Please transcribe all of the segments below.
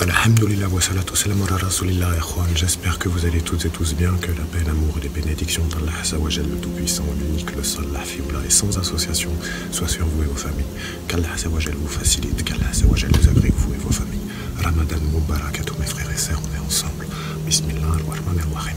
Alhamdulillah wa salatu salam ala rasulillah, ikhwan. J'espère que vous allez toutes et tous bien, que la paix, l'amour et les bénédictions d'Allah Azza wa Jal, le Tout-Puissant, l'unique, le seul, la fioula et sans association, soient sur vous et vos familles. Qu'Allah Azza wa Jal vous facilite, qu'Allah Azza wa Jal vous agrée, vous et vos familles. Ramadan Mubarak à tous mes frères et sœurs, on est ensemble. Bismillah ar-Rahman ar-Rahim.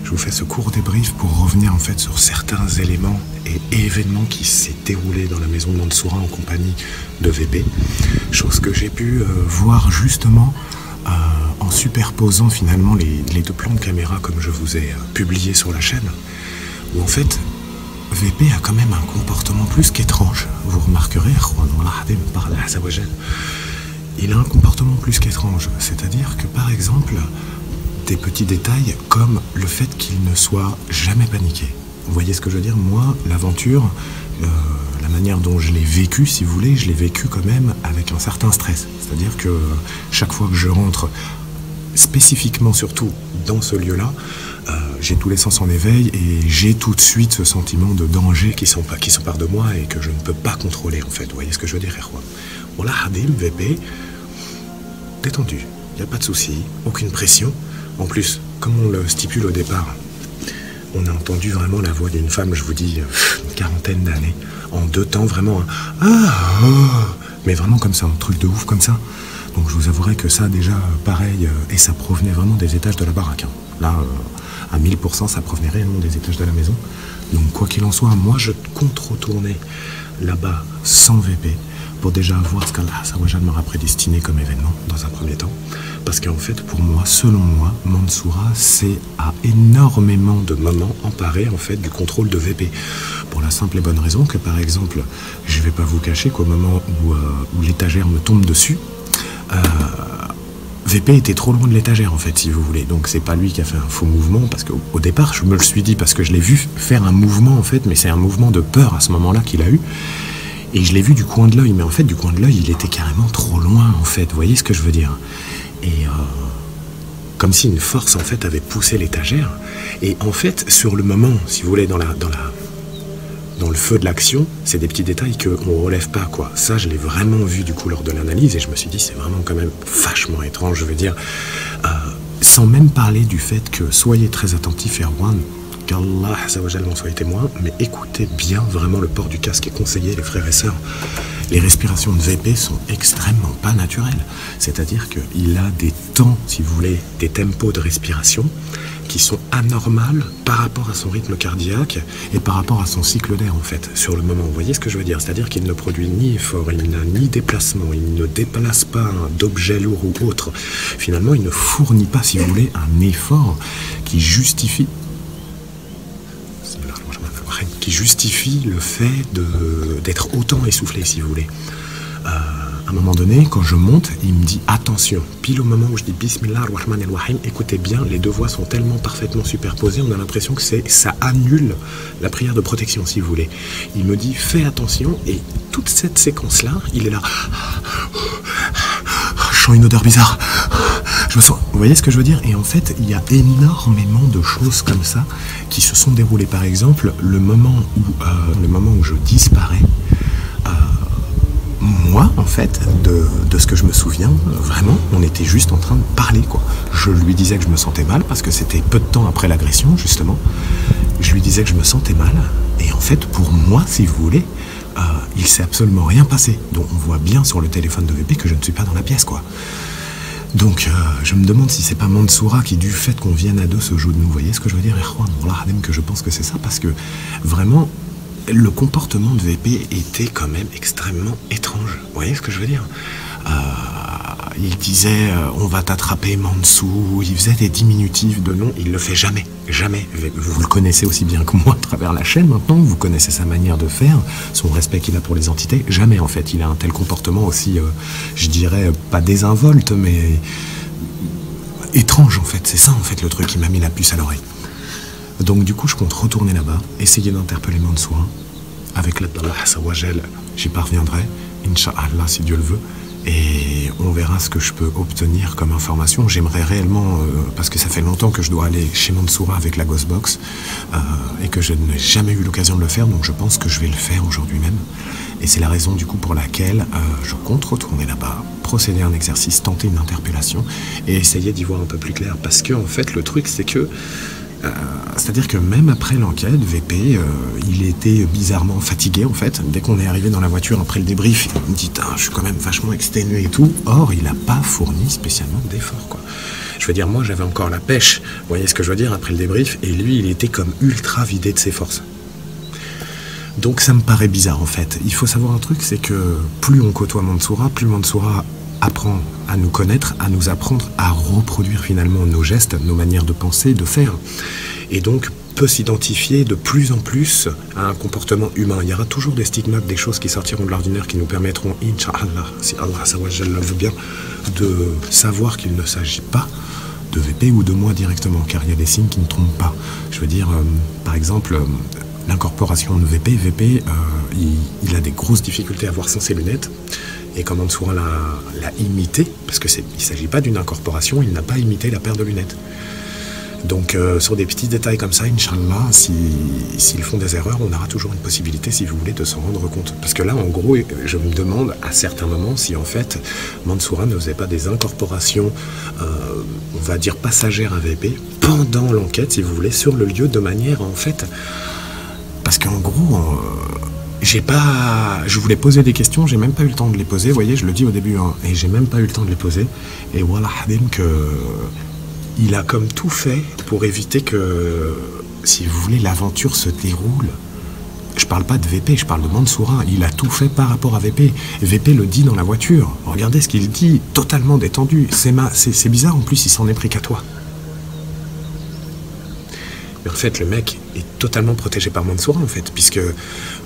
Je vous fais ce court débrief pour revenir en fait sur certains éléments et événements qui s'est déroulé dans la maison de Mansoura en compagnie de VP. Chose que j'ai pu voir justement en superposant finalement les deux plans de caméra comme je vous ai publié sur la chaîne. Où en fait, VP a quand même un comportement plus qu'étrange. Vous remarquerez, il a un comportement plus qu'étrange. C'est-à-dire que par exemple, des petits détails comme le fait qu'il ne soit jamais paniqué. Vous voyez ce que je veux dire? Moi, l'aventure, la manière dont je l'ai vécu, si vous voulez, je l'ai vécu quand même avec un certain stress. C'est-à-dire que chaque fois que je rentre, spécifiquement surtout dans ce lieu-là, j'ai tous les sens en éveil et j'ai tout de suite ce sentiment de danger qui s'empare de moi et que je ne peux pas contrôler en fait. Vous voyez ce que je veux dire, Erwan? Voilà, Hadim, VP, détendu, il n'y a pas de souci, aucune pression. En plus, comme on le stipule au départ, on a entendu vraiment la voix d'une femme, je vous dis, une quarantaine d'années, en 2 temps, vraiment, mais vraiment comme ça, un truc de ouf comme ça. Donc je vous avouerai que ça, déjà, pareil, et ça provenait vraiment des étages de la baraque. Hein. Là, à 1000%, ça provenait réellement des étages de la maison. Donc quoi qu'il en soit, moi, je compte retourner là-bas sans VP, pour déjà voir ce qu'Allah m'aura prédestiné comme événement dans un premier temps. Parce qu'en fait, pour moi, selon moi, Mansoura s'est à énormément de moments emparé en fait du contrôle de VP. Pour la simple et bonne raison que, par exemple, je ne vais pas vous cacher qu'au moment où l'étagère me tombe dessus, VP était trop loin de l'étagère en fait, si vous voulez. Donc c'est pas lui qui a fait un faux mouvement, parce qu'au départ, je me le suis dit, parce que je l'ai vu faire un mouvement en fait, mais c'est un mouvement de peur à ce moment-là qu'il a eu. Et je l'ai vu du coin de l'œil, mais en fait, du coin de l'œil, il était carrément trop loin, en fait. Vous voyez ce que je veux dire? Et comme si une force, en fait, avait poussé l'étagère. Et en fait, sur le moment, si vous voulez, dans le feu de l'action, c'est des petits détails qu'on ne relève pas, quoi. Ça, je l'ai vraiment vu, du coup, lors de l'analyse, et je me suis dit, c'est vraiment quand même vachement étrange, je veux dire. Sans même parler du fait que, soyez très attentifs, Erwan, qu'Allah m'en soit témoin, mais écoutez bien vraiment le port du casque est conseillé, les frères et sœurs. Les respirations de VP sont extrêmement pas naturelles. C'est-à-dire qu'il a des temps, si vous voulez, des tempos de respiration qui sont anormales par rapport à son rythme cardiaque et par rapport à son cycle d'air, en fait, sur le moment. Vous voyez ce que je veux dire? C'est-à-dire qu'il ne produit ni effort, il n'a ni déplacement, il ne déplace pas d'objet lourd ou autre. Finalement, il ne fournit pas, si vous voulez, un effort qui justifie le fait d'être autant essoufflé, si vous voulez. À un moment donné, quand je monte, il me dit attention. Pile au moment où je dis Bismillah ar-Rahman ar-Rahim, écoutez bien, les deux voix sont tellement parfaitement superposées, on a l'impression que ça annule la prière de protection, si vous voulez. Il me dit fais attention, et toute cette séquence-là, il est là. Je sens une odeur bizarre. Je me sens... Vous voyez ce que je veux dire? Et en fait, il y a énormément de choses comme ça qui se sont déroulées. Par exemple, le moment où je disparais, moi, en fait, de ce que je me souviens, vraiment, on était juste en train de parler, quoi. Je lui disais que je me sentais mal, parce que c'était peu de temps après l'agression, justement. Je lui disais que je me sentais mal, et en fait, pour moi, si vous voulez, il s'est absolument rien passé. Donc, on voit bien sur le téléphone de VP que je ne suis pas dans la pièce, quoi. Donc, je me demande si c'est pas Mansoura qui, du fait qu'on vienne à deux, se joue de nous. Vous voyez ce que je veux dire, Erwan? Wallah, que je pense que c'est ça, parce que, vraiment... le comportement de VP était quand même extrêmement étrange. Vous voyez ce que je veux dire? Il disait on va t'attraper Mansou, il faisait des diminutifs de nom, il le fait jamais, jamais. Vous le connaissez aussi bien que moi à travers la chaîne maintenant, vous connaissez sa manière de faire, son respect qu'il a pour les entités, jamais en fait. Il a un tel comportement aussi, je dirais pas désinvolte, mais étrange en fait. C'est ça en fait le truc qui m'a mis la puce à l'oreille. Donc du coup, je compte retourner là-bas, essayer d'interpeller Mansoura. Avec l'aide d'Allah Azza wa Jal, j'y parviendrai, Inch'Allah, si Dieu le veut. et on verra ce que je peux obtenir comme information. J'aimerais réellement, parce que ça fait longtemps que je dois aller chez Mansoura avec la Ghostbox, et que je n'ai jamais eu l'occasion de le faire, donc je pense que je vais le faire aujourd'hui même. Et c'est la raison du coup pour laquelle je compte retourner là-bas, procéder à un exercice, tenter une interpellation et essayer d'y voir un peu plus clair. Parce que en fait le truc c'est que c'est-à-dire que même après l'enquête, VP, il était bizarrement fatigué en fait. Dès qu'on est arrivé dans la voiture après le débrief, il me dit « je suis quand même vachement exténué et tout ». Or, il n'a pas fourni spécialement d'efforts, quoi. Je veux dire, moi j'avais encore la pêche, vous voyez ce que je veux dire, après le débrief, et lui il était comme ultra vidé de ses forces. Donc ça me paraît bizarre en fait. Il faut savoir un truc, c'est que plus on côtoie Mansoura, plus Mansoura apprend à nous connaître, à nous apprendre à reproduire finalement nos gestes, nos manières de penser, de faire. Et donc peut s'identifier de plus en plus à un comportement humain. Il y aura toujours des stigmates, des choses qui sortiront de l'ordinaire, qui nous permettront, Inch'Allah, si Allah Azawajal le veut bien, de savoir qu'il ne s'agit pas de VP ou de moi directement, car il y a des signes qui ne trompent pas. Je veux dire, par exemple, l'incorporation de VP, il a des grosses difficultés à voir sans ses lunettes. Et quand Mansoura l'a imité, parce qu'il ne s'agit pas d'une incorporation, il n'a pas imité la paire de lunettes. Donc sur des petits détails comme ça, Inch'Allah, s'ils font des erreurs, on aura toujours une possibilité, si vous voulez, de s'en rendre compte. Parce que là, en gros, je me demande à certains moments si en fait Mansoura ne faisait pas des incorporations, on va dire passagères à VP, pendant l'enquête, si vous voulez, sur le lieu, de manière en fait... Parce qu'en gros... je voulais poser des questions, j'ai même pas eu le temps de les poser, vous voyez, je le dis au début, hein, et j'ai même pas eu le temps de les poser. Et voilà, Hadim, il a comme tout fait pour éviter que, si vous voulez, l'aventure se déroule. Je parle pas de VP, je parle de Mansoura. Il a tout fait par rapport à VP. VP le dit dans la voiture. Regardez ce qu'il dit, totalement détendu. C'est bizarre, en plus, il s'en est pris qu'à toi. Mais en fait, le mec est totalement protégé par Mansoura, en fait, puisque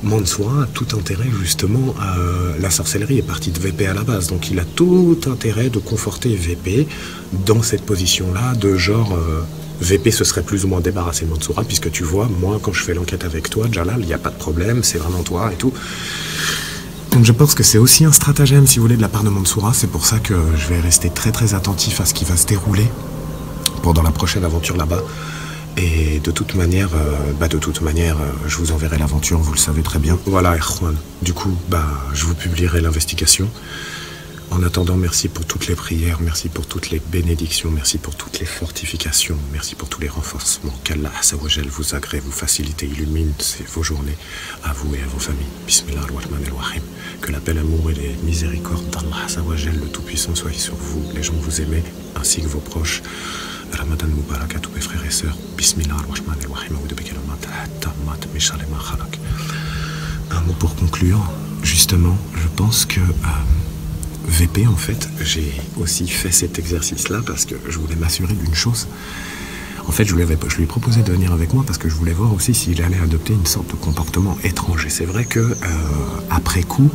Mansoura a tout intérêt, justement, à la sorcellerie est partie de VP à la base. Donc, il a tout intérêt de conforter VP dans cette position-là, de genre, VP se serait plus ou moins débarrassé de Mansoura, puisque tu vois, moi, quand je fais l'enquête avec toi, Jalal, il n'y a pas de problème, c'est vraiment toi et tout. Donc, je pense que c'est aussi un stratagème, si vous voulez, de la part de Mansoura. C'est pour ça que je vais rester très, très attentif à ce qui va se dérouler pendant la prochaine aventure là-bas. Et de toute manière, je vous enverrai l'aventure, vous le savez très bien. Voilà, Erwan. Du coup, je vous publierai l'investigation. En attendant, merci pour toutes les prières, merci pour toutes les bénédictions, merci pour toutes les fortifications, merci pour tous les renforcements. Qu'Allah Azawajal vous agrée, vous facilite et illumine vos journées, à vous et à vos familles. Bismillah ar-Rahman ar-Rahim. Que la paix, l'amour et les miséricordes d'Allah Azawajal, le Tout-Puissant, soient sur vous, les gens que vous aimez, ainsi que vos proches. Ramadan Mubarak à tous mes frères et sœurs. Bismillah ar-Rahman ar-Rahim. Un mot pour conclure. Justement, je pense que VP, en fait, j'ai aussi fait cet exercice-là parce que je voulais m'assurer d'une chose. En fait, je lui ai proposé de venir avec moi parce que je voulais voir aussi s'il allait adopter une sorte de comportement étrange. Et c'est vrai que, après coup,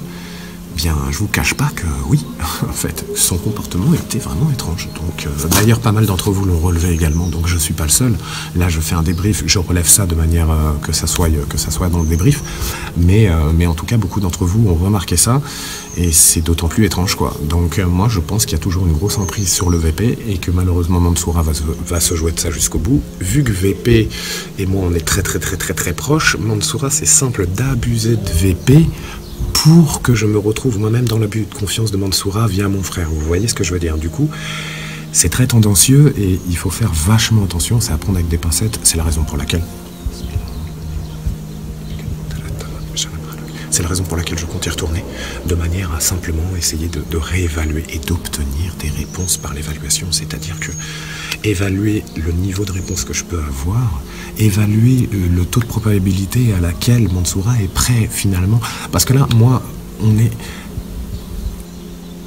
bien, je vous cache pas que oui, en fait, son comportement était vraiment étrange. Donc, d'ailleurs, pas mal d'entre vous l'ont relevé également, donc je suis pas le seul. Là, je fais un débrief, je relève ça de manière que ça soit dans le débrief. Mais en tout cas, beaucoup d'entre vous ont remarqué ça, et c'est d'autant plus étrange, quoi. Donc, moi, je pense qu'il y a toujours une grosse emprise sur le VP, et que malheureusement, Mansoura va se jouer de ça jusqu'au bout. Vu que VP et moi, on est très proches, Mansoura, c'est simple d'abuser de VP pour que je me retrouve moi-même dans l'abus de confiance de Mansoura via mon frère. Vous voyez ce que je veux dire? Du coup, c'est très tendancieux et il faut faire vachement attention, c'est à prendre avec des pincettes. C'est la raison pour laquelle... je compte y retourner, de manière à simplement essayer de réévaluer et d'obtenir des réponses par l'évaluation. C'est-à-dire que évaluer le niveau de réponse que je peux avoir, évaluer le taux de probabilité à laquelle Mansoura est prêt finalement. Parce que là, moi, on est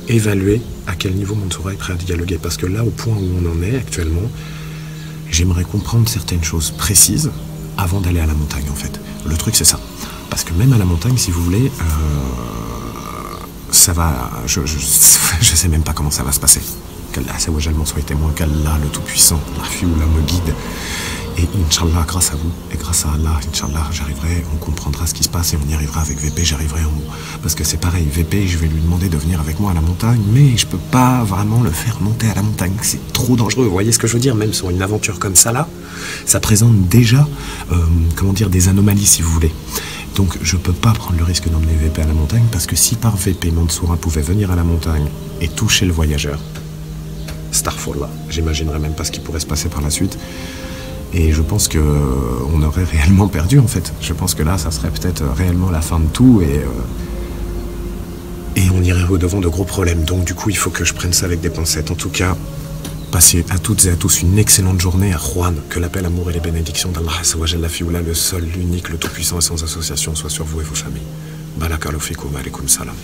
évalué à quel niveau Mansoura est prêt à dialoguer. Parce que là, au point où on en est actuellement, j'aimerais comprendre certaines choses précises avant d'aller à la montagne, en fait. Le truc, c'est ça. Parce que même à la montagne, si vous voulez, ça va... Je sais même pas comment ça va se passer. Qu'Allah m'en soit témoin, qu'Allah, le Tout-Puissant, la Fioula, me guide Et Inch'Allah, grâce à vous, et grâce à Allah, Inch'Allah, j'arriverai, on comprendra ce qui se passe et on y arrivera avec VP, j'arriverai en haut. Parce que c'est pareil, VP, je vais lui demander de venir avec moi à la montagne, mais je peux pas vraiment le faire monter à la montagne. C'est trop dangereux, vous voyez ce que je veux dire? Même sur une aventure comme ça là, ça présente déjà, comment dire, des anomalies si vous voulez. Donc je peux pas prendre le risque d'emmener VP à la montagne, parce que si par VP, Mansoura pouvait venir à la montagne et toucher le voyageur, Starfallah, j'imaginerais même pas ce qui pourrait se passer par la suite. Et je pense qu'on aurait réellement perdu en fait. Je pense que là, ça serait peut-être réellement la fin de tout et on irait au-devant de gros problèmes. Donc du coup, il faut que je prenne ça avec des pincettes. En tout cas, passez à toutes et à tous une excellente journée à Juan. Que l'appel, amour et les bénédictions d'Allah Azzawajal, la Fioula, le seul, l'unique, le tout-puissant et sans association, soit sur vous et vos familles. Barakallahu fikum, alaykoum salam.